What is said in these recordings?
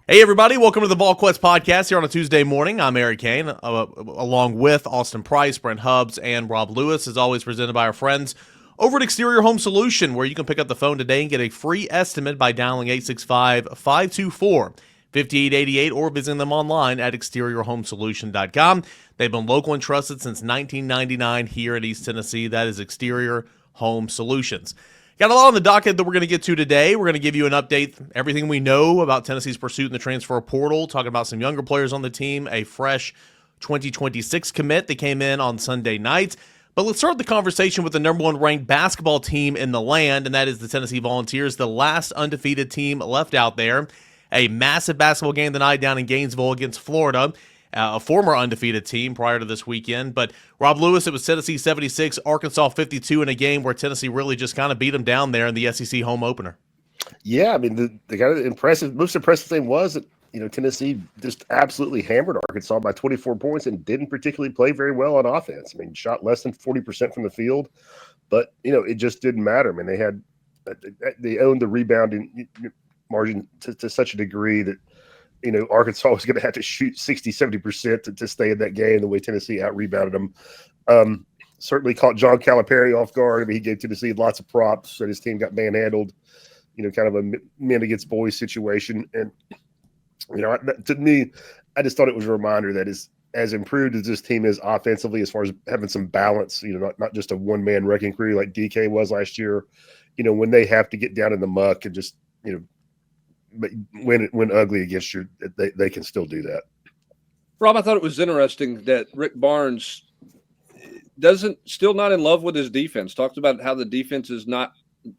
Hey, everybody. Welcome to the Volquest podcast here on a Tuesday morning. I'm Eric Kane, along with Austin Price, Brent Hubbs, and Rob Lewis, as always presented by our friends over at Exterior Home Solution, where you can pick up the phone today and get a free estimate by dialing 865-524-5888 or visiting them online at exteriorhomesolution.com. They've been local and trusted since 1999 here in East Tennessee. That is Exterior Home Solutions. Got a lot on the docket that we're going to get to today. We're going to give you an update, everything we know about Tennessee's pursuit in the transfer portal, talking about some younger players on the team, a fresh 2026 commit that came in on Sunday night. But let's start the conversation with the number one ranked basketball team in the land, and that is the Tennessee Volunteers, the last undefeated team left out there. A massive basketball game tonight down in Gainesville against Florida. A former undefeated team prior to this weekend. But Rob Lewis, it was Tennessee 76, Arkansas 52 in a game where Tennessee really just kind of beat them down there in the SEC home opener. Yeah, I mean, the kind of most impressive thing was that, Tennessee just absolutely hammered Arkansas by 24 points and didn't particularly play very well on offense. I mean, shot less than 40% from the field, but, it just didn't matter. I mean, they owned the rebounding margin to such a degree that, Arkansas was going to have to shoot 60, 70% to stay in that game the way Tennessee out-rebounded them. Certainly caught John Calipari off guard. I mean, he gave Tennessee lots of props, and his team got manhandled, kind of a men against boys situation. And, to me, I just thought it was a reminder that as improved as this team is offensively, as far as having some balance, not just a one-man wrecking crew like DK was last year, when they have to get down in the muck and just, but when ugly against you, they can still do that. Rob, I thought it was interesting that Rick Barnes still not in love with his defense. Talked about how the defense is not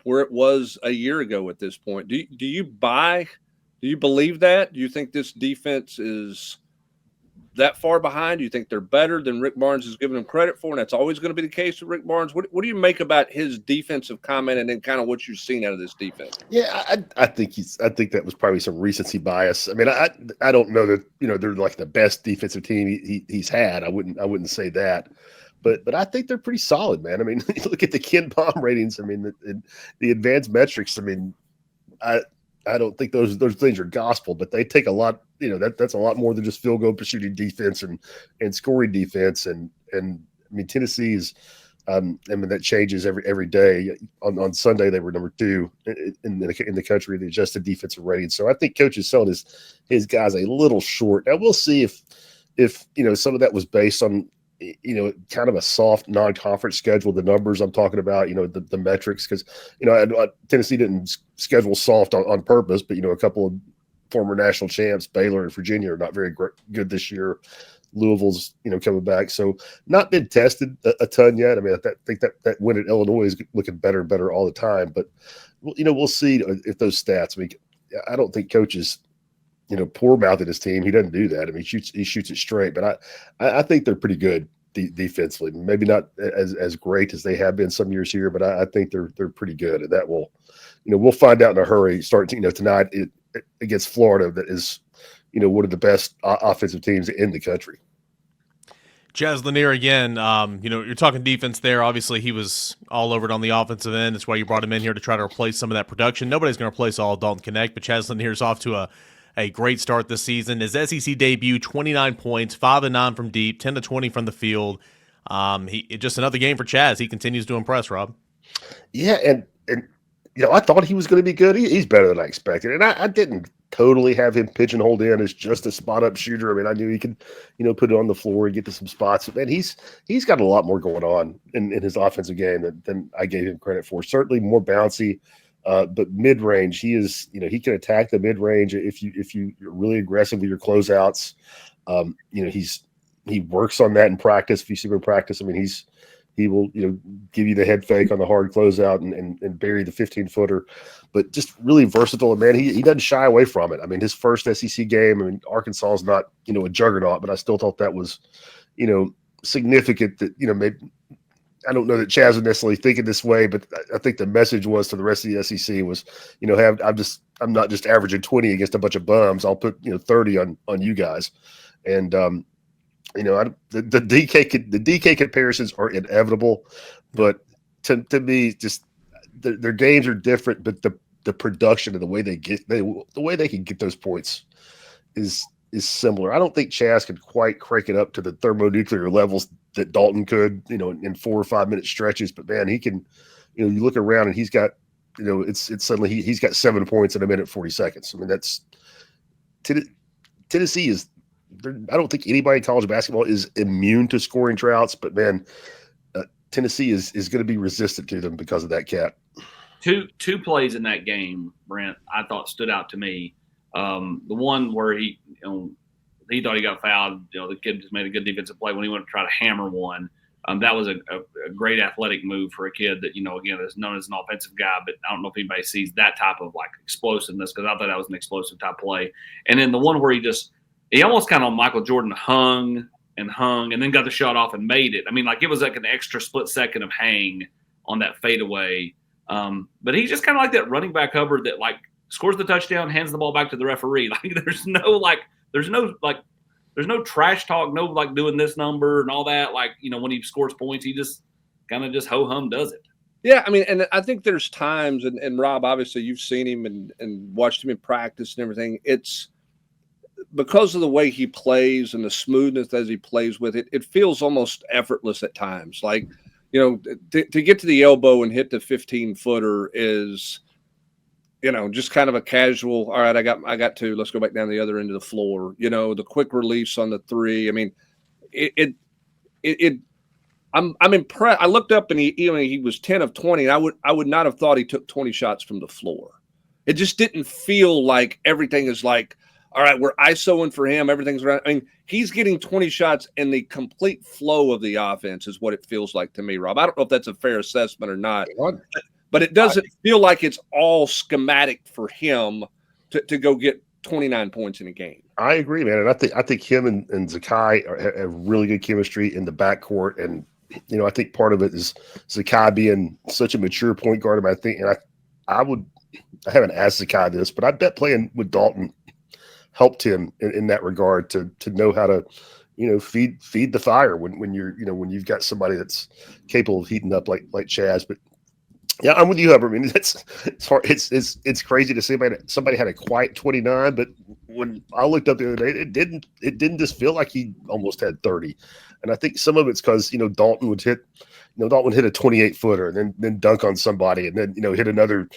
where it was a year ago at this point. Do you believe that? Do you think this defense is that far behind? Do you think they're better than Rick Barnes is giving them credit for? And that's always going to be the case with Rick Barnes. What do you make about his defensive comment and then kind of what you've seen out of this defense? Yeah, I think that was probably some recency bias. I mean, I don't know that, they're like the best defensive team he's had. I wouldn't say that. But I think they're pretty solid, man. I mean, you look at the Ken Palm ratings. I mean, the advanced metrics. I mean, I don't think those things are gospel, but they take a lot. That's a lot more than just field goal shooting defense and scoring defense. And I mean, Tennessee's. I mean, that changes every day. On Sunday, they were number 2 in the country, the adjusted defensive rating. So I think coach is selling his guys a little short. Now we'll see if some of that was based on kind of a soft non-conference schedule. The numbers I'm talking about, the metrics, because Tennessee didn't schedule soft on purpose, but a couple of former national champs, Baylor and Virginia, are not very good this year. Louisville's coming back, so not been tested a ton yet. I mean, I think that win at Illinois is looking better and better all the time, but we'll see if those stats. I mean, I don't think coaches poor mouthing his team. He doesn't do that. I mean, he shoots it straight, but I think they're pretty good defensively. Maybe not as great as they have been some years here, but I think they're pretty good, and that will we'll find out in a hurry. Starting tonight against Florida, that is one of the best offensive teams in the country. Chaz Lanier again, you're talking defense there. Obviously, he was all over it on the offensive end. That's why you brought him in here to try to replace some of that production. Nobody's going to replace all Dalton Connect, but Chaz Lanier's off to a great start this season. His SEC debut, 29 points, 5 of 9 from deep, 10 to 20 from the field. Just another game for Chaz. He continues to impress, Rob. Yeah, and I thought he was going to be good. He's better than I expected, and I didn't totally have him pigeonholed in as just a spot-up shooter. I mean, I knew he could, put it on the floor and get to some spots. And he's got a lot more going on in his offensive game than I gave him credit for. Certainly more bouncy, but mid-range, he is, he can attack the mid-range if you're really aggressive with your closeouts. He works on that in practice. If you see him in practice, I mean, he will, give you the head fake on the hard closeout and bury the 15-footer, but just really versatile. And man, he doesn't shy away from it. I mean, his first SEC game, I mean, Arkansas is not, a juggernaut, but I still thought that was, significant that, maybe, I don't know that Chaz was necessarily thinking this way, but I think the message was to the rest of the SEC was, I'm not just averaging 20 against a bunch of bums. I'll put, 30 on you guys. And, the DK comparisons are inevitable, but to me, just their games are different. But the production and the way they can get those points is similar. I don't think Chaz could quite crank it up to the thermonuclear levels that Dalton could, in 4 or 5 minute stretches. But man, he can, you look around and he's got, it's suddenly he's got 7 points in a minute 40 seconds. I mean, that's Tennessee is. I don't think anybody in college basketball is immune to scoring droughts, but man, Tennessee is going to be resistant to them because of that cat. Two plays in that game, Brent, I thought stood out to me. The one where he thought he got fouled. The kid just made a good defensive play when he went to try to hammer one. That was a great athletic move for a kid that, again, is known as an offensive guy, but I don't know if anybody sees that type of like explosiveness, because I thought that was an explosive type play. And then the one where he almost kind of Michael Jordan hung and then got the shot off and made it. I mean, like it was like an extra split second of hang on that fadeaway. But he's just kind of like that running back Hubbard that like scores the touchdown, hands the ball back to the referee. Like there's no trash talk, no like doing this number and all that. Like, when he scores points, he just kind of just ho-hum does it. Yeah, I mean, and I think there's times, and Rob, obviously you've seen him and watched him in practice and everything. It's because of the way he plays and the smoothness as he plays with it, it feels almost effortless at times. Like, to get to the elbow and hit the 15-footer is, just kind of a casual, all right, I got two, let's go back down the other end of the floor. The quick release on the three. I mean, I'm impressed. I looked up and he was 10 of 20, and I would not have thought he took 20 shots from the floor. It just didn't feel like everything is like, all right, we're ISOing for him. Everything's around. I mean, he's getting 20 shots, and the complete flow of the offense is what it feels like to me, Rob. I don't know if that's a fair assessment or not, but it doesn't feel like it's all schematic for him to go get 29 points in a game. I agree, man. And I think him and Zakai have really good chemistry in the backcourt. And, I think part of it is Zakai being such a mature point guard. I think, and I haven't asked Zakai this, but I bet playing with Dalton helped him in that regard to know how to, feed the fire when you're, when you've got somebody that's capable of heating up like Chaz. But yeah, I'm with you, Hubbard. I mean, it's hard. It's crazy to say somebody had a quiet 29, but when I looked up the other day, it didn't just feel like he almost had 30. And I think some of it's because Dalton would hit a 28-footer and then dunk on somebody and then hit another.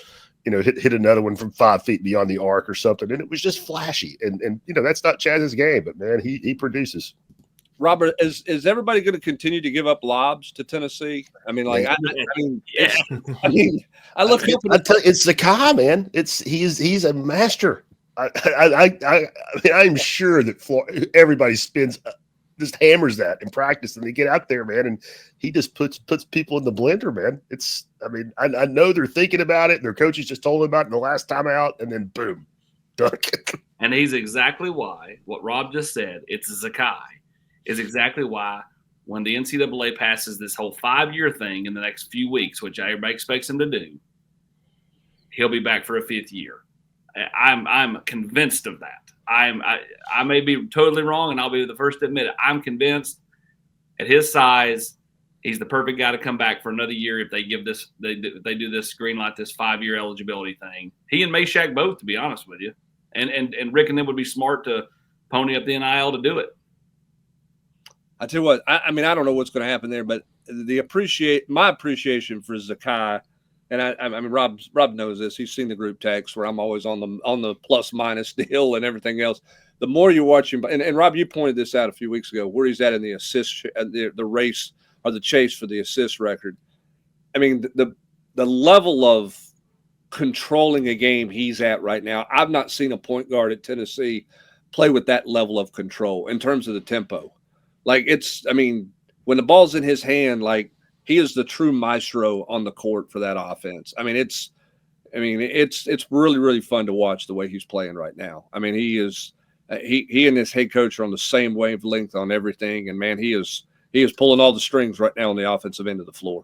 Hit another one from 5 feet beyond the arc or something. And it was just flashy. And that's not Chaz's game, but man, he produces. Robert, is everybody going to continue to give up lobs to Tennessee? I mean, like, I look up and it's Zakai, man. He's a master. I'm sure that everybody just hammers that in practice, and they get out there, man, and he just puts people in the blender, man. I know they're thinking about it, and their coaches just told them about it in the last time out, and then boom, dunk. And he's exactly why what Rob just said, it's Zakai, is exactly why when the NCAA passes this whole 5-year thing in the next few weeks, which everybody expects him to do, he'll be back for a 5th year. I'm convinced of that. I may be totally wrong, and I'll be the first to admit it. I'm convinced at his size, he's the perfect guy to come back for another year if they give this, they do this green light, this 5-year eligibility thing. He and Meshack both, to be honest with you, and Rick and them would be smart to pony up the NIL to do it. I tell you what, I mean, I don't know what's going to happen there, but my appreciation for Zakai. And I mean, Rob knows this. He's seen the group text where I'm always on the plus minus deal and everything else. The more you watch him, and Rob, you pointed this out a few weeks ago, where he's at in the assist, the race or the chase for the assist record. I mean, the level of controlling a game he's at right now. I've not seen a point guard at Tennessee play with that level of control in terms of the tempo. Like when the ball's in his hand, like, he is the true maestro on the court for that offense. It's really, really fun to watch the way he's playing right now. I mean, he and his head coach are on the same wavelength on everything. And man, he is pulling all the strings right now on the offensive end of the floor.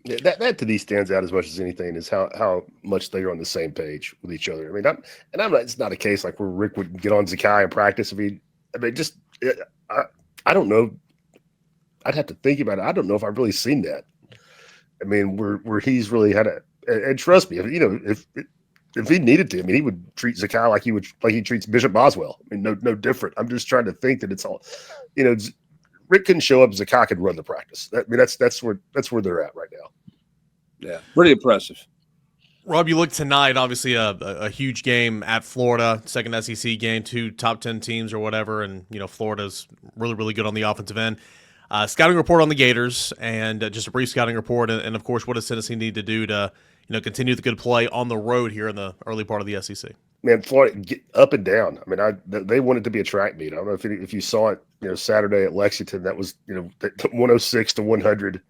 Yeah, that to me stands out as much as anything is how much they are on the same page with each other. I mean, it's not a case like where Rick would get on Zakai in practice. I don't know. I'd have to think about it. I don't know if I've really seen that. I mean, where he's really had And trust me, if he needed to, I mean, he would treat Zakai like he treats Bishop Boswell. I mean, no different. I'm just trying to think that it's all, Rick couldn't show up. Zakai could run the practice. I mean, that's where they're at right now. Yeah, pretty impressive. Rob, you look tonight, obviously a huge game at Florida, second SEC game, 2 top 10 teams or whatever, and Florida's really, really good on the offensive end. Scouting report on the Gators, and just a brief scouting report, and of course, what does Tennessee need to do to continue the good play on the road here in the early part of the SEC? Man, Florida get up and down. I mean, they wanted to be a track meet. I don't know if you saw it, Saturday at Lexington. That was 106 to 100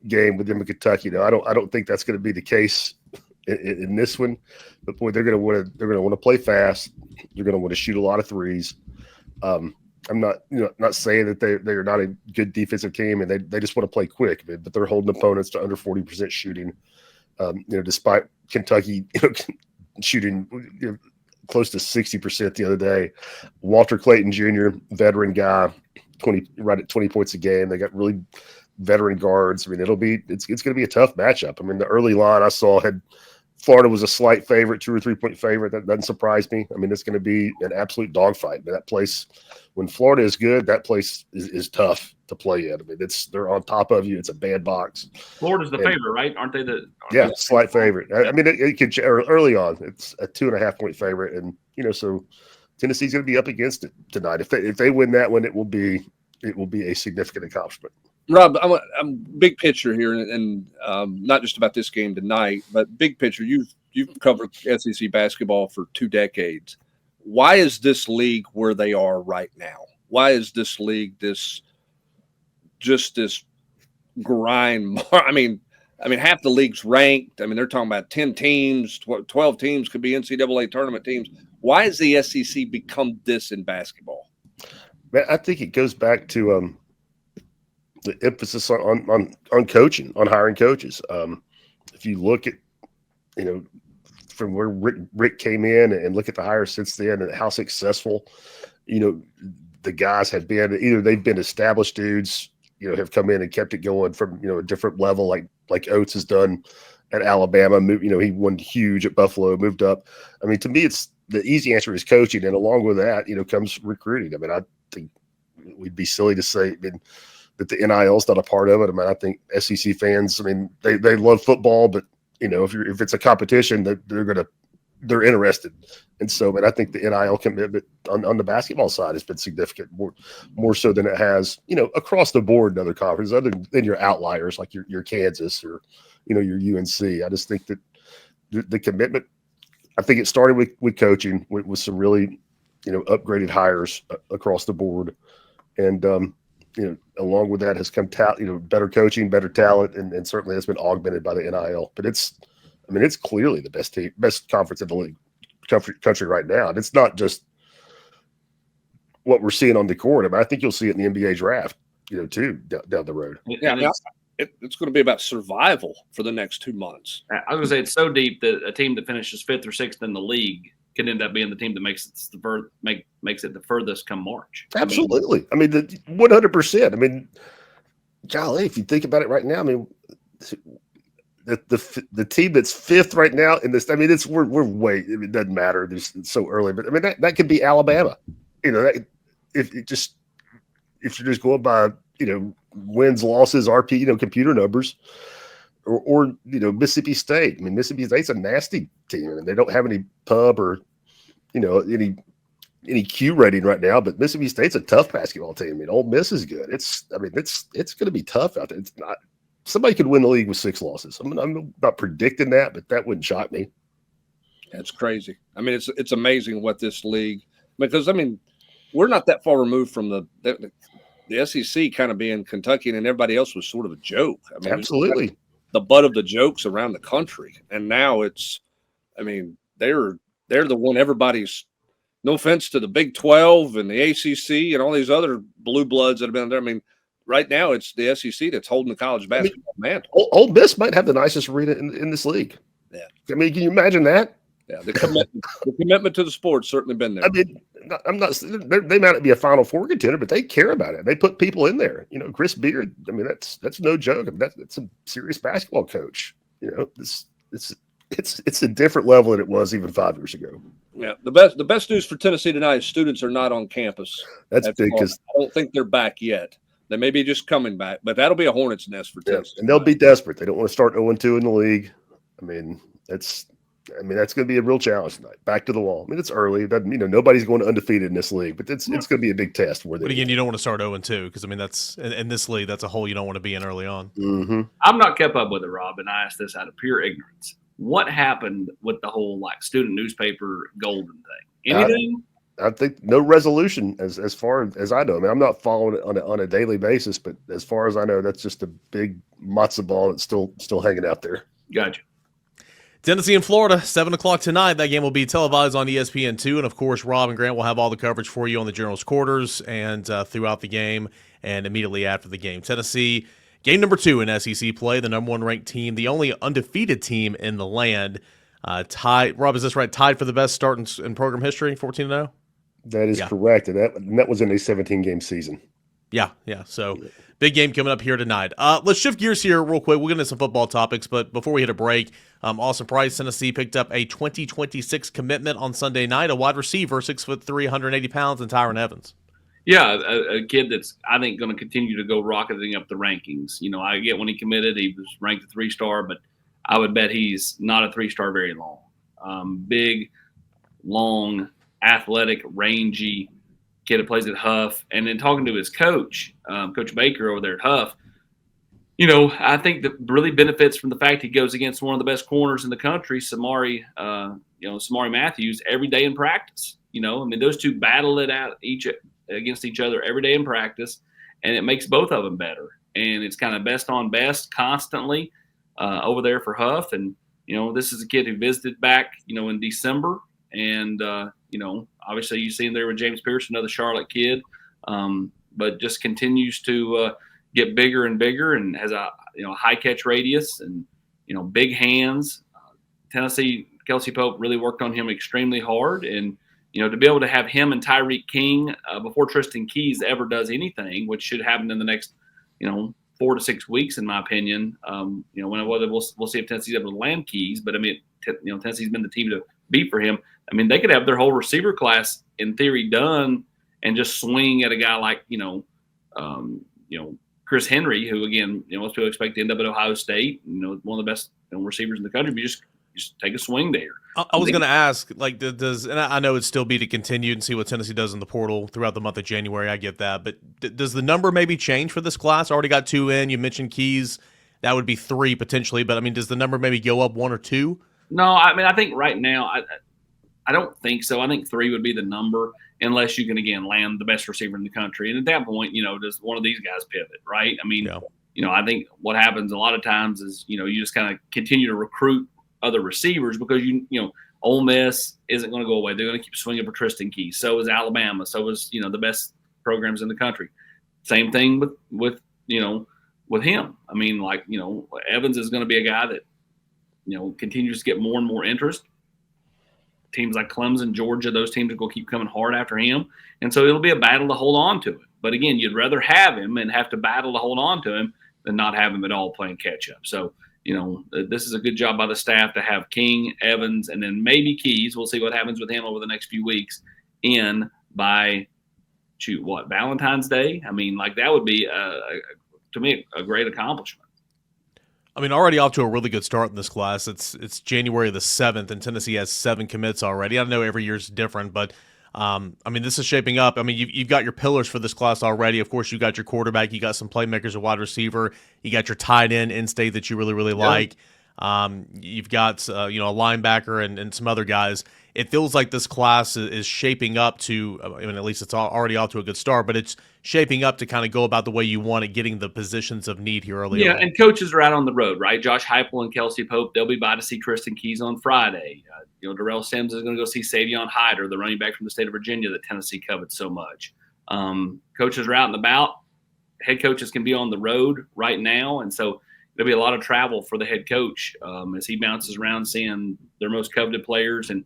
game with them in Kentucky. I don't think that's going to be the case in this one, but boy, they're going to want to play fast. They're going to want to shoot a lot of threes. I'm not saying that they're not a good defensive team and they just want to play quick, but they're holding opponents to under 40% shooting. Despite Kentucky shooting close to 60% the other day. Walter Clayton Jr., veteran guy, right at 20 points a game. They got really veteran guards. I mean, it's going to be a tough matchup. I mean, the early line I saw had Florida was a slight favorite, 2 or 3 point favorite. That doesn't surprise me. I mean, it's going to be an absolute dogfight. But that place, when Florida is good, that place is tough to play in. I mean, they're on top of you. It's a bandbox. Florida's the favorite, right? Aren't they slight favorite. I mean, it could early on. It's a 2.5 point favorite, and so Tennessee's going to be up against it tonight. If they win that one, it will be a significant accomplishment. Rob, I'm big picture here, and not just about this game tonight, but big picture. You've covered SEC basketball for 2 decades. Why is this league where they are right now? Why is this league this grind? I mean, half the league's ranked. I mean, they're talking about 10 teams, 12 teams could be NCAA tournament teams. Why has the SEC become this in basketball? Man, I think it goes back to the emphasis on coaching, on hiring coaches. If you look at, from where Rick came in and look at the hires since then and how successful, the guys have been, either they've been established dudes, have come in and kept it going from, a different level, like Oates has done at Alabama. He won huge at Buffalo, moved up. I mean, to me, it's the easy answer is coaching. And along with that, comes recruiting. I mean, I think we'd be silly to say, that the NIL is not a part of it. I mean, I think SEC fans, they love football, but if it's a competition, they're interested. And so, I think the NIL commitment on the basketball side has been significant, more so than it has, across the board in other conferences, other than your outliers like your Kansas or, your UNC. I just think that the commitment, I think it started with coaching, with some really, upgraded hires across the board. And, along with that has come better coaching, better talent, and certainly that's been augmented by the NIL. But it's clearly the best conference in the league, country right now. And it's not just what we're seeing on the court. I mean, I think you'll see it in the NBA draft, too, down the road. Yeah, it's going to be about survival for the next 2 months. I was going to say it's so deep that a team that finishes 5th or 6th in the league can end up being the team that makes it the furthest come March. Absolutely. 100%. I mean, golly, if you think about it right now, the team that's 5th right now in this, we're way. It doesn't matter. It's so early, but that could be Alabama. If you're just going by wins, losses, RP, computer numbers, or Mississippi State. Mississippi State's a nasty team, and they don't have any pub or any Q rating right now. But Mississippi State's a tough basketball team. Ole Miss is good. It's going to be tough out there. It's not. Somebody could win the league with 6 losses. I'm not predicting that, but that wouldn't shock me. That's crazy. It's amazing what this league, because we're not that far removed from the SEC kind of being Kentucky, and everybody else was sort of a joke. Absolutely. The butt of the jokes around the country. And now it's, they're the one everybody's, no offense to the Big 12 and the ACC and all these other blue bloods that have been there. Right now it's the SEC that's holding the college basketball mantle. Ole Miss might have the nicest arena in this league. Yeah. Can you imagine that? Yeah. The commitment to the sport's certainly been there. I'm not, they might not be a Final Four contender, but they care about it. They put people in there. Chris Beard, that's no joke. That's a serious basketball coach. It's it's a different level than it was even 5 years ago. Yeah, the best news for Tennessee tonight is students are not on campus. That's big because I don't think they're back yet. They may be just coming back, but that'll be a hornet's nest for Tennessee. And they'll be desperate. They don't want to start 0-2 in the league. I mean, that's going to be a real challenge tonight. Back to the wall. I mean, it's early. Nobody's going undefeated in this league, but it's going to be a big test. But again, you don't want to start 0-2 because, I mean, that's in this league, that's a hole you don't want to be in early on. Mm-hmm. I'm not kept up with it, Rob, and I asked this out of pure ignorance. What happened with the whole student newspaper golden thing? Anything? I think no resolution as far as I know. I mean, I'm not following it on a daily basis, but as far as I know, that's just a big matzo ball that's still hanging out there. Gotcha. Tennessee and Florida, 7 o'clock tonight. That game will be televised on ESPN2. And, of course, Rob and Grant will have all the coverage for you on the General's quarters and throughout the game and immediately after the game. Tennessee, game number 2 in SEC play, the number 1 ranked team, the only undefeated team in the land. Tied, Rob, is this right? Tied for the best start in program history, 14-0? That is correct. And that was in a 17-game season. Yeah. So big game coming up here tonight. Let's shift gears here real quick. We'll get into some football topics, but before we hit a break, Austin Price, Tennessee picked up a 2026 commitment on Sunday night, a wide receiver, 6'3", 180 pounds, and Tyran Evans. Yeah, a kid that's, I think, going to continue to go rocketing up the rankings. I get when he committed, he was ranked a 3-star, but I would bet he's not a 3-star very long. Big, long, athletic, rangy kid that plays at Huff. And then talking to his coach, Coach Baker over there at Huff, I think that really benefits from the fact he goes against one of the best corners in the country, Samari Matthews, every day in practice. Those two battle it out against each other every day in practice, and it makes both of them better. And it's kind of best on best constantly over there for Huff. And, this is a kid who visited back, in December. And, obviously you see him there with James Pierce, another Charlotte kid, but just continues to get bigger and bigger and has a high catch radius and big hands. Tennessee, Kelsey Pope really worked on him extremely hard, and to be able to have him and Tyreek King before Tristan Keys ever does anything, which should happen in the next 4 to 6 weeks, in my opinion. Whether we'll see if Tennessee's able to land Keys, but I mean Tennessee's been the team to beat for him. I mean, they could have their whole receiver class in theory done and just swing at a guy like Chris Henry, who again, most people expect to end up at Ohio State, one of the best receivers in the country. But just take a swing there. I was going to ask, does and I know it'd still be to continue and see what Tennessee does in the portal throughout the month of January. I get that, but does the number maybe change for this class? Already got 2 in. You mentioned Keys, that would be 3 potentially, but I mean, does the number maybe go up 1 or 2? No, I mean, I think right now, I don't think so. I think 3 would be the number, unless you can, again, land the best receiver in the country. And at that point, does one of these guys pivot, right? I mean, I think what happens a lot of times is, you just kind of continue to recruit other receivers because, Ole Miss isn't going to go away. They're going to keep swinging for Tristan Keys. So is Alabama. So is, the best programs in the country. Same thing with him. I mean, Evans is going to be a guy that, continues to get more and more interest. Teams like Clemson, Georgia, those teams are going to keep coming hard after him. And so it'll be a battle to hold on to it. But again, you'd rather have him and have to battle to hold on to him than not have him at all playing catch up. So, this is a good job by the staff to have King, Evans, and then maybe Keys. We'll see what happens with him over the next few weeks in by, Valentine's Day? I mean, that would be, to me, a great accomplishment. I mean, already off to a really good start in this class. It's January the 7th, and Tennessee has 7 commits already. I know every year's different, but I mean, this is shaping up. I mean, you've got your pillars for this class already. Of course, you got your quarterback, you got some playmakers, a wide receiver, you got your tight end in-state that you really, really like. You've got a linebacker and some other guys. It feels like this class is shaping up to, I mean, at least it's already off to a good start, but it's shaping up to kind of go about the way you want it, getting the positions of need here early on. Yeah, and coaches are out on the road, right? Josh Heupel and Kelsey Pope, they'll be by to see Tristan Keys on Friday. Darrell Sims is going to go see Savion Hyder, the running back from the state of Virginia that Tennessee covets so much. Coaches are out and about. Head coaches can be on the road right now, and so there'll be a lot of travel for the head coach as he bounces around seeing their most coveted players and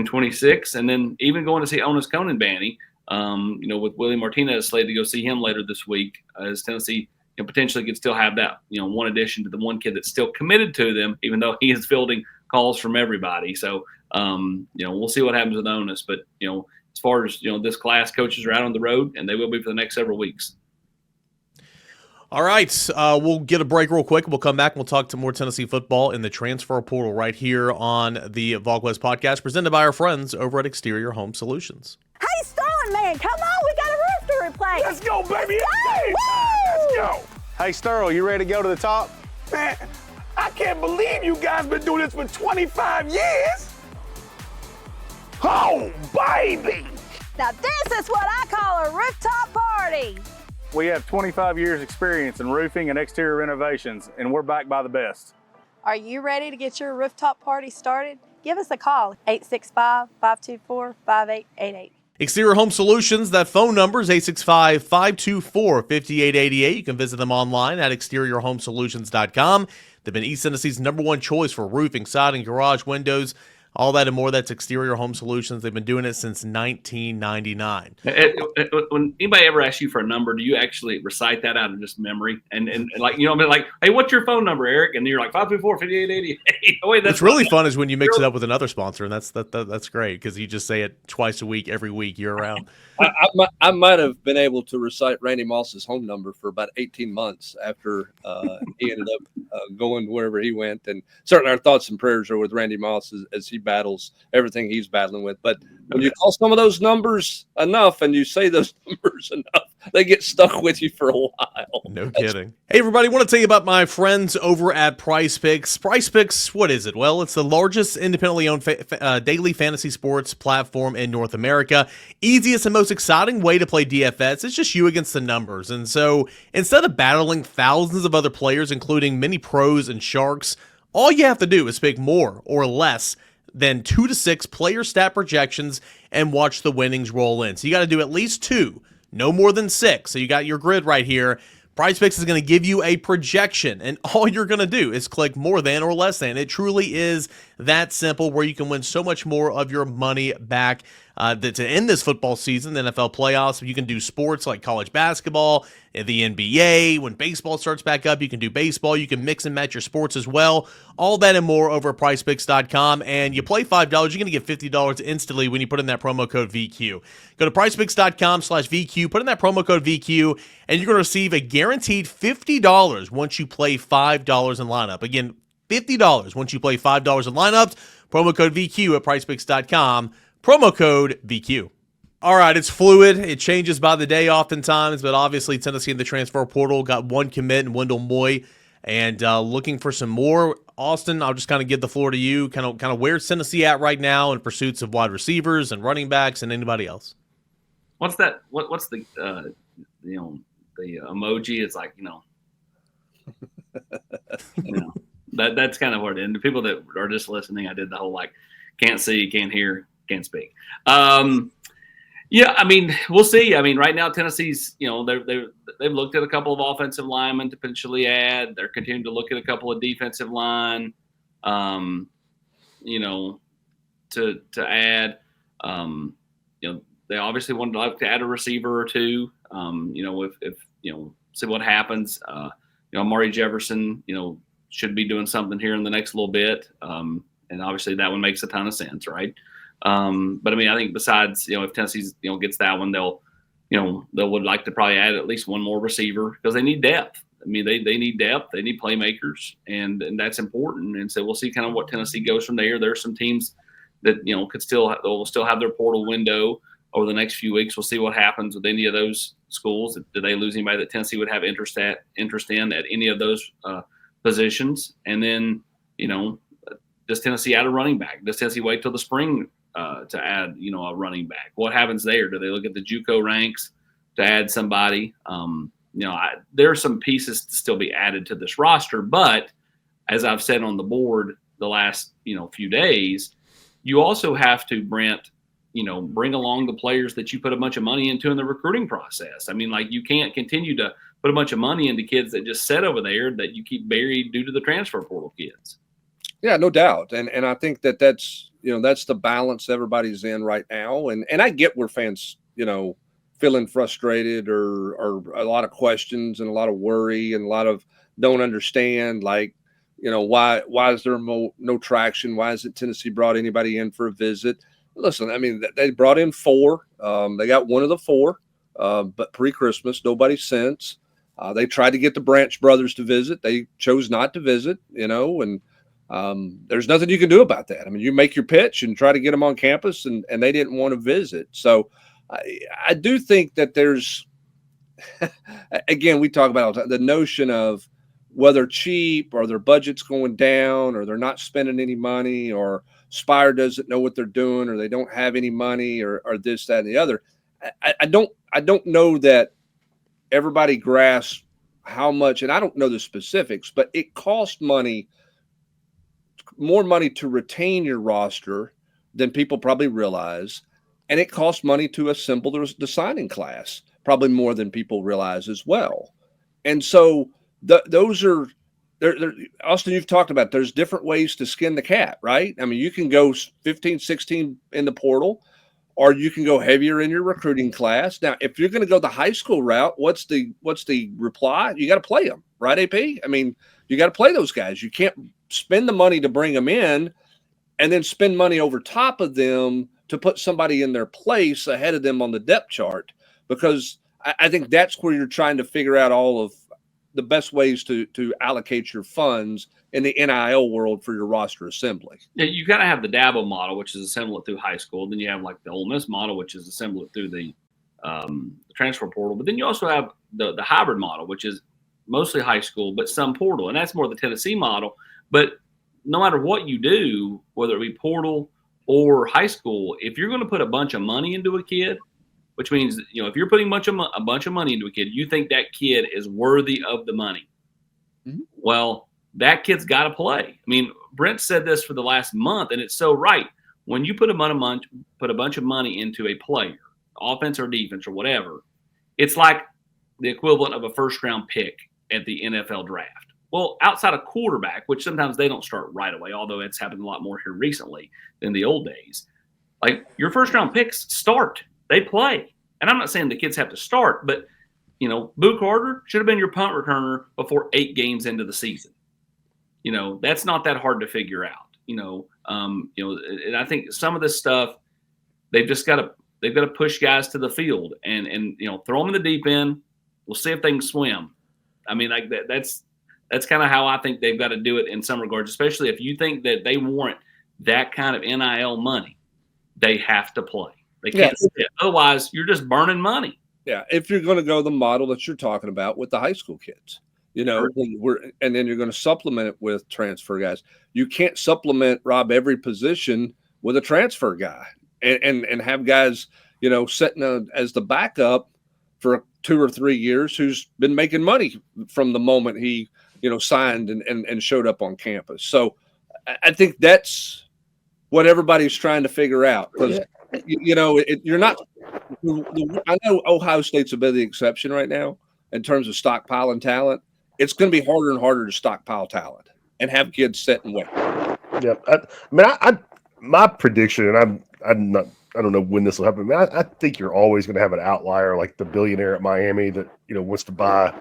26, and then even going to see Onis Conanbanny, with Willie Martinez slated to go see him later this week, as Tennessee potentially could still have that, one addition to the one kid that's still committed to them, even though he is fielding calls from everybody. So, we'll see what happens with Onus. But, as far as, this class, coaches are out on the road, and they will be for the next several weeks. All right, we'll get a break real quick. We'll come back and we'll talk to more Tennessee football in the transfer portal right here on the Volquest podcast, presented by our friends over at Exterior Home Solutions. Hey, Sterling, man, come on, we got a roof to replace. Let's go, baby. It's Go! game time. Let's go. Hey, Sterl, you ready to go to the top? Man, I can't believe you guys been doing this for 25 years. Oh, baby. Now this is what I call a rooftop party. We have 25 years experience in roofing and exterior renovations, and we're backed by the best. Are you ready to get your rooftop party started? Give us a call, 865-524-5888. Exterior Home Solutions, that phone number is 865-524-5888. You can visit them online at exteriorhomesolutions.com. They've been East Tennessee's #1 choice for roofing, siding, garage, windows, all that and more. That's Exterior Home Solutions. They've been doing it since 1999. When anybody ever asks you for a number, do you actually recite that out of just memory? And like, like, hey, what's your phone number, Eric? And you're like, 524-5888. Oh, wait, What's really fun is when you mix it up with another sponsor, and that's great because you just say it twice a week, every week, year round. I might have been able to recite Randy Moss's home number for about 18 months after he ended up going wherever he went. And certainly our thoughts and prayers are with Randy Moss as he battles everything he's battling with. But when you call some of those numbers enough and you say those numbers enough, they get stuck with you for a while. No kidding. Hey, everybody, I want to tell you about my friends over at Prize Picks. Prize Picks, what is it? Well, it's the largest independently owned daily fantasy sports platform in North America. Easiest and most exciting way to play DFS. It's just you against the numbers. And so instead of battling thousands of other players, including many pros and sharks, all you have to do is pick more or less than 2 to 6 player stat projections and watch the winnings roll in. So you got to do at least 2, no more than 6. So you got your grid right here. Prize Picks is going to give you a projection, and all you're going to do is click more than or less than. It truly is that simple, where you can win so much more of your money back. To end this football season, the NFL playoffs, you can do sports like college basketball, the NBA. When baseball starts back up, you can do baseball. You can mix and match your sports as well. All that and more over at PrizePicks.com. And you play $5, you're going to get $50 instantly when you put in that promo code VQ. Go to PrizePicks.com/VQ, put in that promo code VQ, and you're going to receive a guaranteed $50 once you play $5 in lineup. Again, $50 once you play $5 in lineups. Promo code VQ at PrizePicks.com. Promo code VQ. All right, it's fluid. It changes by the day oftentimes, but obviously Tennessee in the transfer portal got one commit in Wendell Moy, and looking for some more. Austin, I'll just kind of give the floor to you. Kind of where's Tennessee at right now in pursuits of wide receivers and running backs and anybody else? What's that? What's the the emoji? It's like that's kind of what it is. And the people that are just listening, I did the whole like can't see, can't hear, can't speak. Yeah, I mean, we'll see. I mean, right now Tennessee's, they've looked at a couple of offensive linemen to potentially add. They're continuing to look at a couple of defensive line, to add. They obviously wanted to add a receiver or two. If see what happens. Amari Jefferson, should be doing something here in the next little bit. And obviously that one makes a ton of sense, right? But I mean, I think besides, if Tennessee's, gets that one, they would like to probably add at least one more receiver because they need depth. I mean, they need depth, they need playmakers, and that's important. And so we'll see kind of what Tennessee goes from there. There are some teams that, will still have their portal window over the next few weeks. We'll see what happens with any of those schools. Do they lose anybody that Tennessee would have interest in at any of those positions? And then, does Tennessee add a running back? Does Tennessee wait till the spring to add, a running back? What happens there? Do they look at the JUCO ranks to add somebody? There are some pieces to still be added to this roster, but as I've said on the board the last, few days, you also have to, Brent, bring along the players that you put a bunch of money into in the recruiting process. I mean, like, you can't continue to put a bunch of money into kids that just sit over there that you keep buried due to the transfer portal kids. Yeah, no doubt. And I think that's the balance everybody's in right now. And I get where fans, feeling frustrated or a lot of questions and a lot of worry and a lot of don't understand. Like, Why is there no traction? Why hasn't Tennessee brought anybody in for a visit? Listen, I mean, they brought in 4. They got one of the 4, but pre-Christmas, nobody since. They tried to get the Branch brothers to visit. They chose not to visit, and there's nothing you can do about that. I mean, you make your pitch and try to get them on campus, and they didn't want to visit. So I do think that there's, again, we talk about all the time, the notion of whether cheap or their budget's going down or they're not spending any money or Spire doesn't know what they're doing or they don't have any money or this, that, and the other. I don't know that everybody grasps how much, and I don't know the specifics, but it costs more money to retain your roster than people probably realize. And it costs money to assemble the signing class, probably more than people realize as well. And so those are, Austin, you've talked about, there's different ways to skin the cat, right? I mean, you can go 15, 16 in the portal, or you can go heavier in your recruiting class. Now, if you're going to go the high school route, what's the reply? You got to play them, right, AP? I mean, you got to play those guys. You can't spend the money to bring them in and then spend money over top of them to put somebody in their place ahead of them on the depth chart, because I think that's where you're trying to figure out all of the best ways to allocate your funds in the NIL world for your roster assembly. Yeah, you got to have the Dabo model, which is assemble it through high school. Then you have like the Ole Miss model, which is assemble it through the transfer portal. But then you also have the hybrid model, which is mostly high school, but some portal. And that's more the Tennessee model. But no matter what you do, whether it be portal or high school, if you're going to put a bunch of money into a kid, which means, if you're putting a bunch of money into a kid, you think that kid is worthy of the money. Mm-hmm. Well, that kid's got to play. I mean, Brent said this for the last month, and it's so right. When you put a bunch of money into a player, offense or defense or whatever, it's like the equivalent of a first-round pick at the NFL draft. Well, outside of quarterback, which sometimes they don't start right away, although it's happened a lot more here recently than the old days. Like, your first-round picks start. They play. And I'm not saying the kids have to start, but, Boo Carter should have been your punt returner before 8 games into the season. That's not that hard to figure out. And I think some of this stuff, they've got to push guys to the field and throw them in the deep end. We'll see if they can swim. I mean, like that's kind of how I think they've got to do it in some regards, especially if you think that they warrant that kind of NIL money. They have to play. They can't sit. Otherwise, you're just burning money. Yeah, if you're going to go the model that you're talking about with the high school kids, and then you're going to supplement it with transfer guys. You can't supplement, Rob, every position with a transfer guy and have guys, sitting as the backup for 2 or 3 years who's been making money from the moment he, signed and showed up on campus. So I think that's what everybody's trying to figure out, because you're not. I know Ohio State's a bit of the exception right now in terms of stockpiling talent. It's going to be harder and harder to stockpile talent and have kids sit and wait. Yeah, my prediction, and I don't know when this will happen. I think you're always going to have an outlier, like the billionaire at Miami that wants to buy,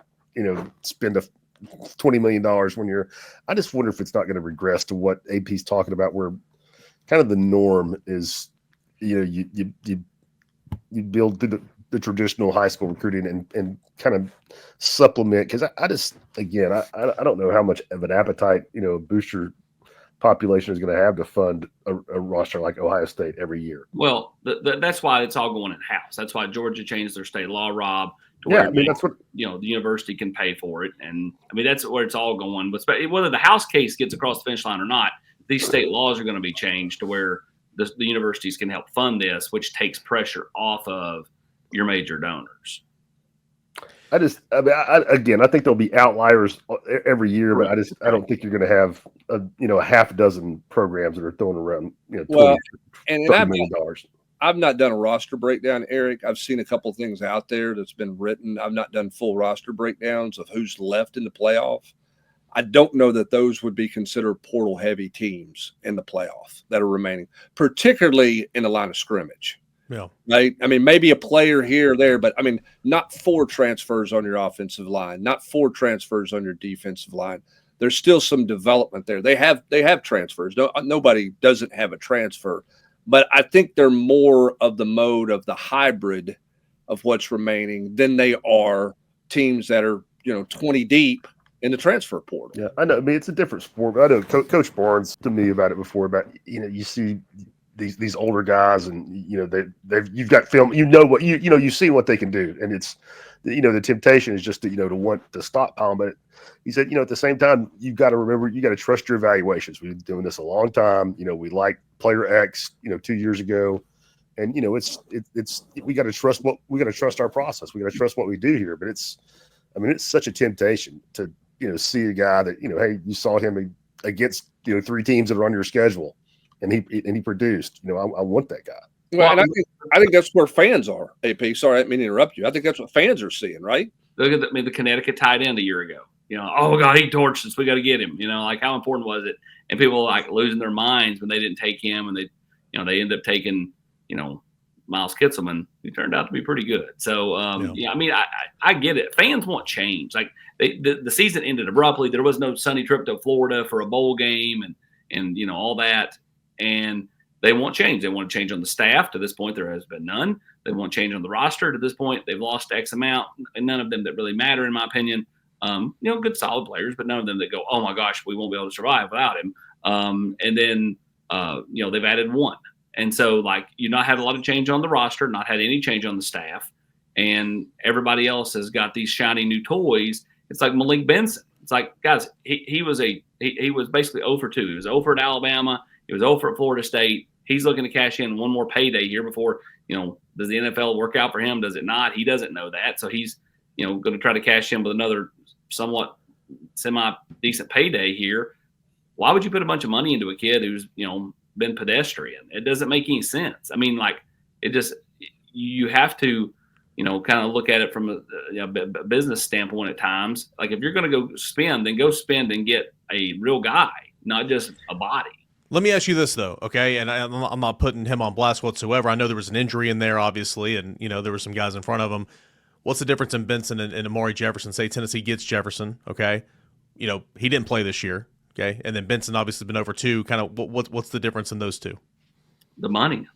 spend $20 million 1 year. I just wonder if it's not going to regress to what AP's talking about, where kind of the norm is, you build the traditional high school recruiting and kind of supplement, because I just, again, I don't know how much of an appetite a booster population is going to have to fund a roster like Ohio State every year. Well, that's why it's all going in house. That's why Georgia changed their state law, Rob, to where that's what the university can pay for it, and I mean that's where it's all going. But whether the House case gets across the finish line or not, these state laws are going to be changed to where the universities can help fund this, which takes pressure off of your major donors. I think there'll be outliers every year, but I don't think you're going to have a half dozen programs that are throwing around $20 million. I've not done a roster breakdown, Eric. I've seen a couple things out there that's been written. I've not done full roster breakdowns of who's left in the playoff. I don't know that those would be considered portal heavy teams in the playoff that are remaining, particularly in the line of scrimmage. Yeah. Right. I mean, maybe a player here or there, but I mean, not 4 transfers on your offensive line, not 4 transfers on your defensive line. there's still some development there. They have transfers. Nobody doesn't have a transfer, but I think they're more of the mode of the hybrid of what's remaining than they are teams that are 20 deep in the transfer portal. Yeah, I know. I mean, it's a different sport. But I know Coach Barnes to me about it before. About you see these older guys, and you've got film. What you've seen what they can do, and it's the temptation is just to want to stockpile. But he said at the same time you've got to remember you got to trust your evaluations. We've been doing this a long time. We like player X 2 years ago, and it's we got to trust our process. We got to trust what we do here. But it's such a temptation to see a guy that hey, you saw him against 3 teams that are on your schedule, and he produced. I want that guy. Well, and I think that's where fans are. AP, sorry, I didn't mean to interrupt you. I think that's what fans are seeing, right? Look at the Connecticut tight end a year ago. Oh God, he torched us. We got to get him. Like how important was it? And people like losing their minds when they didn't take him, and they ended up taking Miles Kitselman, who turned out to be pretty good. So I get it. Fans want change. Like the season ended abruptly. There was no sunny trip to Florida for a bowl game and all that. And they want change. They want to change on the staff. To this point, there has been none. They want change on the roster. To this point, they've lost X amount, and none of them that really matter, in my opinion. Good solid players, but none of them that go, oh my gosh, we won't be able to survive without him. And then they've added one. And so, like, you've not had a lot of change on the roster, not had any change on the staff, and everybody else has got these shiny new toys. It's like Malik Benson. It's like, guys, he was basically 0 for 2. He was 0 for at Alabama. He was 0 for at Florida State. He's looking to cash in one more payday here before, does the NFL work out for him? Does it not? He doesn't know that. So he's, going to try to cash in with another somewhat semi-decent payday here. Why would you put a bunch of money into a kid who's, been pedestrian? It doesn't make any sense. I mean, like, it just, you have to, kind of look at it from a business standpoint at times. Like, if you're going to go spend, then go spend and get a real guy, not just a body. Let me ask you this, though, okay? And I'm not putting him on blast whatsoever. I know there was an injury in there, obviously, and, there were some guys in front of him. What's the difference in Benson and Amari Jefferson? Say Tennessee gets Jefferson, okay? He didn't play this year, okay? And then Benson obviously has been over 2. Kind of what's the difference in those two? The money.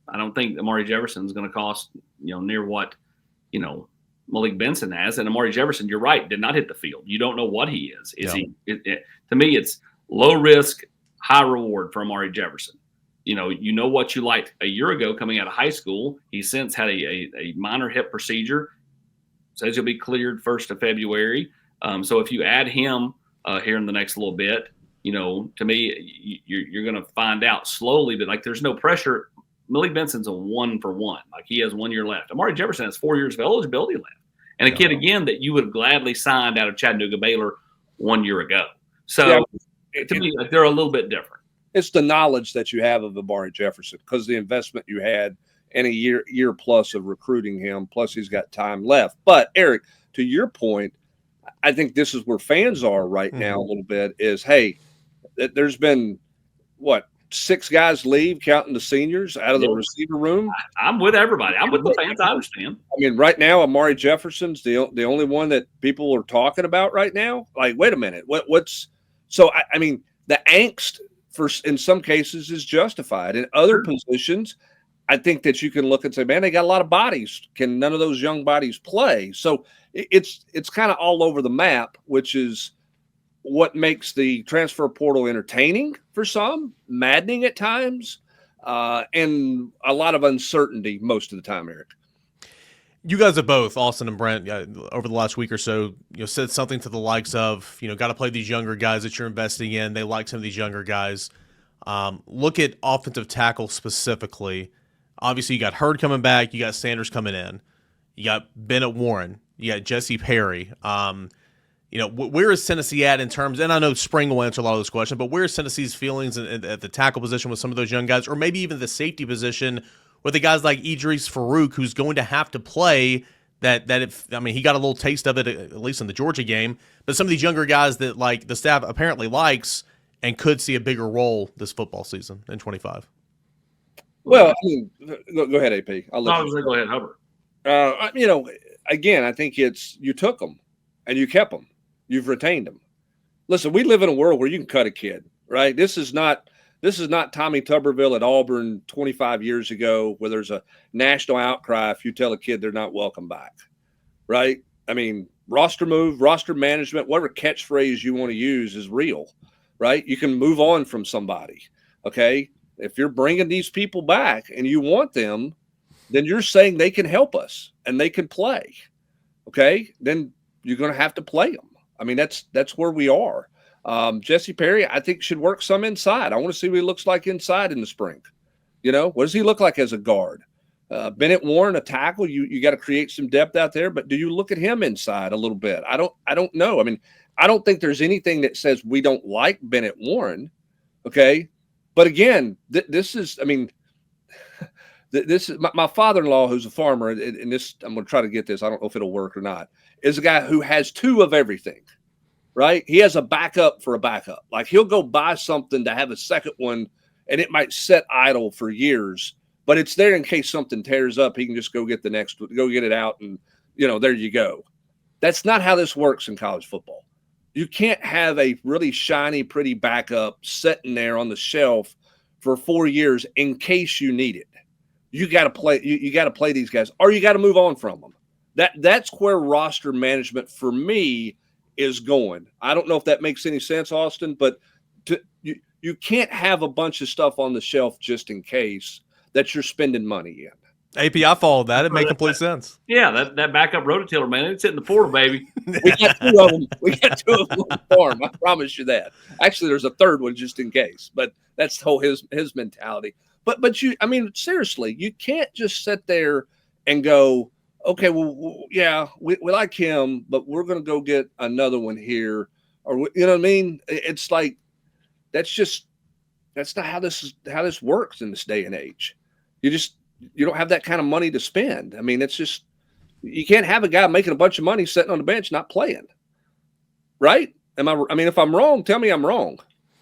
I don't think Amari Jefferson is going to cost, near what, Malik Benson has. And Amari Jefferson, you're right, did not hit the field. You don't know what he is. To me, it's low risk, high reward for Amari Jefferson. What you liked a year ago coming out of high school. He's since had a minor hip procedure. Says he'll be cleared 1st of February. So if you add him here in the next little bit, to me, you're going to find out slowly. But like, there's no pressure. Malik Benson's a 1-for-1. Like, he has 1 year left. Amari Jefferson has 4 years of eligibility left, and a kid again that you would have gladly signed out of Chattanooga Baylor 1 year ago. So to me, like, they're a little bit different. It's the knowledge that you have of Amari Jefferson because the investment you had and a year plus of recruiting him, plus he's got time left. But Eric, to your point, I think this is where fans are right now a little bit is, hey, there's been 6 guys leave, counting the seniors, out of the receiver room. I'm with everybody. I'm with the fans. I understand. I mean, right now, Amari Jefferson's the only one that people are talking about right now. Like, wait a minute, what's so? I mean, the angst in some cases is justified. In other positions, I think that you can look and say, man, they got a lot of bodies. Can none of those young bodies play? So it's kind of all over the map, which is what makes the transfer portal entertaining for some, maddening at times, and a lot of uncertainty most of the time, Eric. You guys have both, Austin and Brent, over the last week or so, said something to the likes of, got to play these younger guys that you're investing in. They like some of these younger guys. Look at offensive tackle specifically. Obviously, you got Hurd coming back. You got Sanders coming in. You got Bennett Warren. You got Jesse Perry. Where is Tennessee at in terms, and I know Spring will answer a lot of those questions, but where is Tennessee's feelings at the tackle position with some of those young guys, or maybe even the safety position with the guys like Idris Farouk, who's going to have to play he got a little taste of it, at least in the Georgia game, but some of these younger guys that like the staff apparently likes and could see a bigger role this football season in 25. Well, I mean, go ahead, AP. Go ahead, Hubbard. Again, I think it's you took them and you kept them. You've retained them. listen, we live in a world where you can cut a kid, right? This is not Tommy Tuberville at Auburn 25 years ago, where there's a national outcry if you tell a kid they're not welcome back, right? I mean, roster move, roster management, whatever catchphrase you want to use is real, right? You can move on from somebody, okay? If you're bringing these people back and you want them, then you're saying they can help us and they can play, okay? Then you're going to have to play them. I mean, that's where we are. Jesse Perry, I think, should work some inside. I want to see what he looks like inside in the spring. You know, what does he look like as a guard? Bennett Warren, a tackle. You got to create some depth out there, but do you look at him inside a little bit? I don't know. I mean, I don't think there's anything that says we don't like Bennett Warren. Okay, but again, this is. I mean, this is my father-in-law, who's a farmer, and this I'm going to try to get this. I don't know if it'll work or not. Is a guy who has two of everything. Right? He has a backup for a backup. Like, he'll go buy something to have a second one, and it might sit idle for years, but it's there in case something tears up. He can just go get the next, go get it out, and, you know, there you go. That's not how this works in college football. You can't have a really shiny, pretty backup sitting there on the shelf for 4 years in case you need it. You got to play. You got to play these guys, or you got to move on from them. That's where roster management for me is going. I don't know if that makes any sense, Austin, but you can't have a bunch of stuff on the shelf just in case that you're spending money in. AP, I followed that. It made complete sense. Yeah, that backup rototiller, man, it's hitting the portal, baby. We got two of them. We got two of them on the farm. I promise you that. Actually, there's a third one just in case, but that's the whole his mentality. But you, I mean, seriously, you can't just sit there and go, okay, well, yeah, we like him, but we're going to go get another one here. Or, you know what I mean? It's like, that's not how this works in this day and age. You don't have that kind of money to spend. I mean, it's just, you can't have a guy making a bunch of money sitting on the bench, not playing. Right? I mean, if I'm wrong, tell me I'm wrong.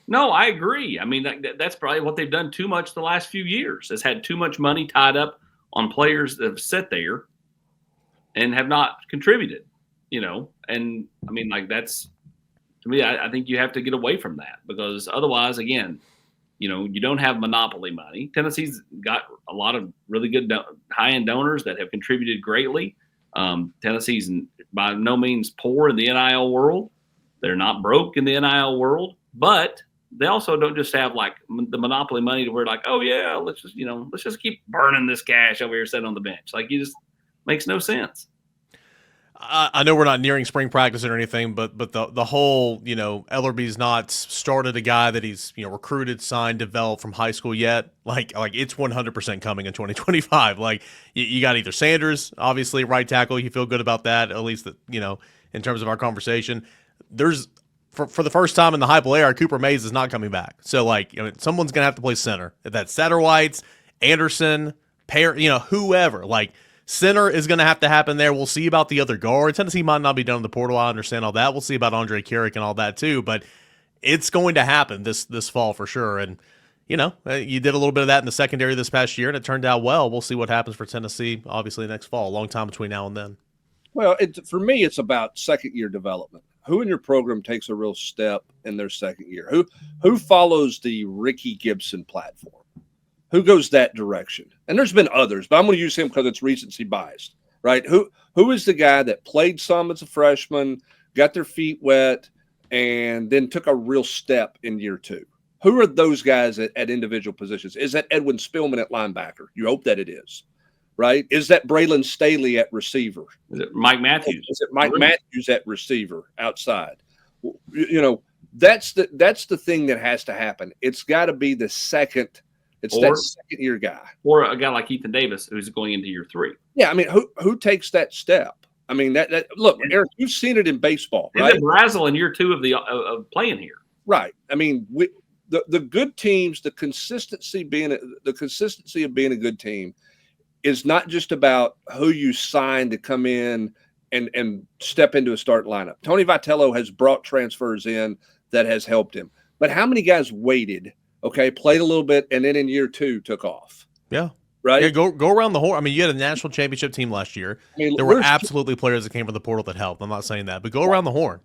No, I agree. I mean, that's probably what they've done too much the last few years, has had too much money tied up on players that have sit there and have not contributed, you know. And I mean, like, that's, to me, I think you have to get away from that, because otherwise, again, you know, you don't have monopoly money. Tennessee's got a lot of really good high-end donors that have contributed greatly. Tennessee's by no means poor in the NIL world. They're not broke in the NIL world, but they also don't just have like the monopoly money to where, like, oh yeah, let's just keep burning this cash over here sitting on the bench. Like, you just, makes no sense. I know we're not nearing spring practice or anything, but the whole, you know, Ellerby's not started a guy that he's, you know, recruited, signed, developed from high school yet. Like it's 100% coming in 2025. Like, you got either Sanders, obviously, right tackle. You feel good about that, at least that, you know, in terms of our conversation. There's for the first time in the Heupel era, Cooper Mays is not coming back. So, like, you know, someone's gonna have to play center. If that's Satterwhite, Anderson, you know, whoever, like. Center is going to have to happen there. We'll see about the other guard. Tennessee might not be done in the portal. I understand all that. We'll see about Andre Carrick and all that too. But it's going to happen this fall for sure. And, you know, you did a little bit of that in the secondary this past year, and it turned out well. We'll see what happens for Tennessee, obviously, next fall. A long time between now and then. Well, for me, it's about second-year development. Who in your program takes a real step in their second year? Who follows the Ricky Gibson platform? Who goes that direction? And there's been others, but I'm going to use him because it's recency biased, right? Who is the guy that played some as a freshman, got their feet wet, and then took a real step in year two? Who are those guys at individual positions? Is that Edwin Spillman at linebacker? You hope that it is, right? Is that Braylon Staley at receiver? Is it Mike Matthews? Is it Mike Matthews at receiver outside? You know, that's the thing that has to happen. It's got to be the second. It's that second-year guy. Or a guy like Ethan Davis who's going into year three. Yeah, I mean, who takes that step? I mean, that look, Eric, you've seen it in baseball, right? Brazel in year two of playing here. Right. I mean, the good teams, the consistency of being a good team is not just about who you sign to come in and step into a starting lineup. Tony Vitello has brought transfers in that has helped him. But how many guys waited, okay, played a little bit, and then in year two took off? Yeah. Right? Yeah, go around the horn. I mean, you had a national championship team last year. I mean, there were absolutely players that came from the portal that helped. I'm not saying that, but go around the horn.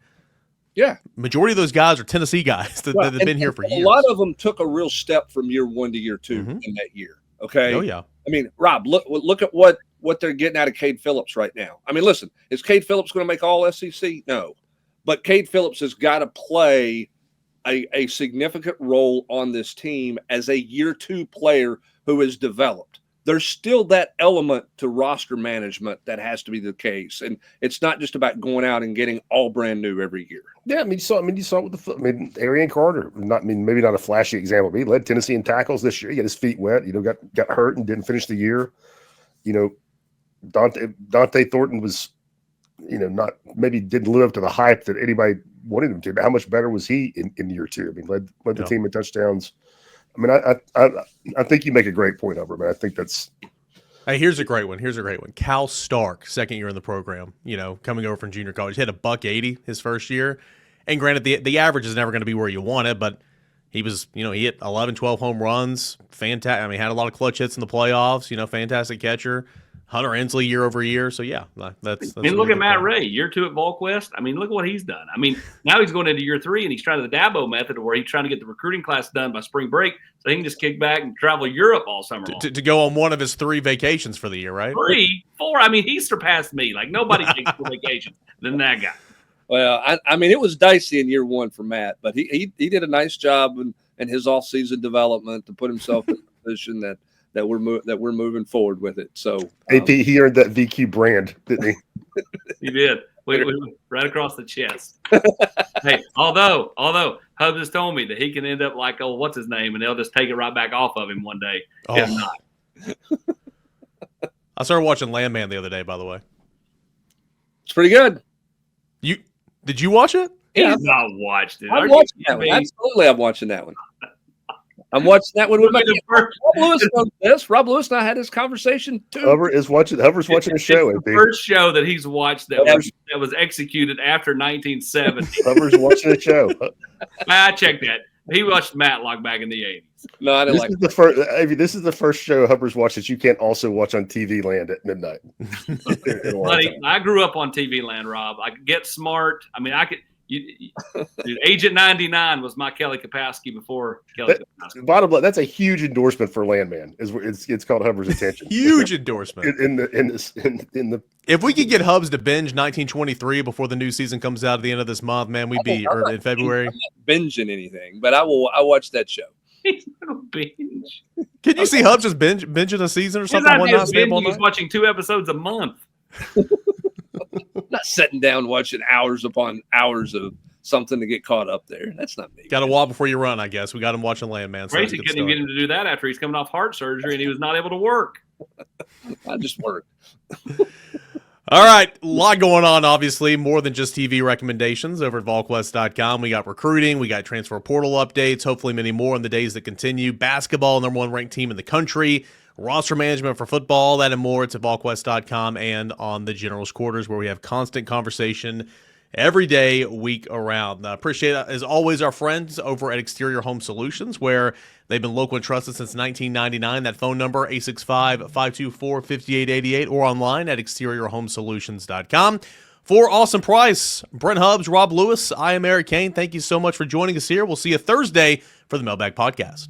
Yeah. Majority of those guys are Tennessee guys that have been here for years. A lot of them took a real step from year 1 to year 2 in that year. Okay. Oh yeah. I mean, Rob, look at what they're getting out of Cade Phillips right now. I mean, listen, is Cade Phillips going to make all SEC? No, but Cade Phillips has got to play a significant role on this team as a year 2 player who is developed. There's still that element to roster management that has to be the case, and it's not just about going out and getting all brand new every year. Yeah, you saw it with Arian Carter. Maybe not a flashy example, but he led Tennessee in tackles this year. He got his feet wet. Got hurt and didn't finish the year. Dante Thornton was, didn't live up to the hype that anybody wanted him to. But how much better was he in year 2? I mean, led the team in touchdowns. I mean, I think you make a great point, Hubbard. I think that's. Hey, here's a great one. Cal Stark, second year in the program, coming over from junior college. He had a $180 his first year. And granted, the average is never going to be where you want it, but he was, he hit 11, 12 home runs. Fantastic. I mean, had a lot of clutch hits in the playoffs, fantastic catcher. Hunter Ensley year over year. So, yeah, that's I mean, look at Matt Ray, year 2 at Volquest. I mean, look what he's done. I mean, now he's going into year 3, and he's trying the Dabo method where he's trying to get the recruiting class done by spring break so he can just kick back and travel Europe all summer long. To go on one of his 3 vacations for the year, right? 3, 4. I mean, he surpassed me. Like, nobody takes 4 vacations than that guy. Well, I mean, it was dicey in year 1 for Matt, but he did a nice job in his off-season development to put himself in a position that we're moving forward with it. So AP, he earned that VQ brand, didn't he? He did. We right across the chest. Hey, although Hub just told me that he can end up like, what's his name, and they'll just take it right back off of him one day. If not. I started watching Landman the other day, by the way. It's pretty good. Did you watch it? Yeah, He's not watched it. I'm watching that one. Absolutely, I'm watching that one. I'm watching that one with my Rob Lewis knows this. Rob Lewis and I had this conversation too. Hubbard's watching the show. It's the first show that he's watched that was executed after 1970. Hubbard's watching the show. I checked that. He watched Matlock back in the 80s. No, I didn't This is the first show Hubbard's watched that you can't also watch on TV Land at midnight. Buddy, I grew up on TV Land, Rob. I could Get Smart. I mean, I could. Dude, Agent 99 was my Kelly Kapowski before Kelly Kapowski. Bottom line, that's a huge endorsement for Landman. It's called Hubbard's attention. Huge endorsement. In the. If we could get Hubs to binge 1923 before the new season comes out at the end of this month, man, we'd be in February. I'm not binging anything, but I watch that show. He's not a binge. Can you see Hubs just binging a season or something? He's watching 2 episodes a month. Not sitting down watching hours upon hours of something to get caught up there. That's not me. Got to walk before you run, I guess. We got him watching Landman. Crazy couldn't even get him to do that after he's coming off heart surgery and he was not able to work. I just work. All right, a lot going on, obviously, more than just TV recommendations over at Volquest.com. We got recruiting, we got transfer portal updates, hopefully many more in the days that continue. Basketball, number 1 ranked team in the country. Roster management for football, that and more. It's at Volquest.com and on the General's Quarters, where we have constant conversation every day, week around. Appreciate, as always, our friends over at Exterior Home Solutions, where they've been local and trusted since 1999. That phone number, 865-524-5888, or online at exteriorhomesolutions.com. For Awesome Price, Brent Hubbs, Rob Lewis, I am Eric Kane. Thank you so much for joining us here. We'll see you Thursday for the Mailbag Podcast.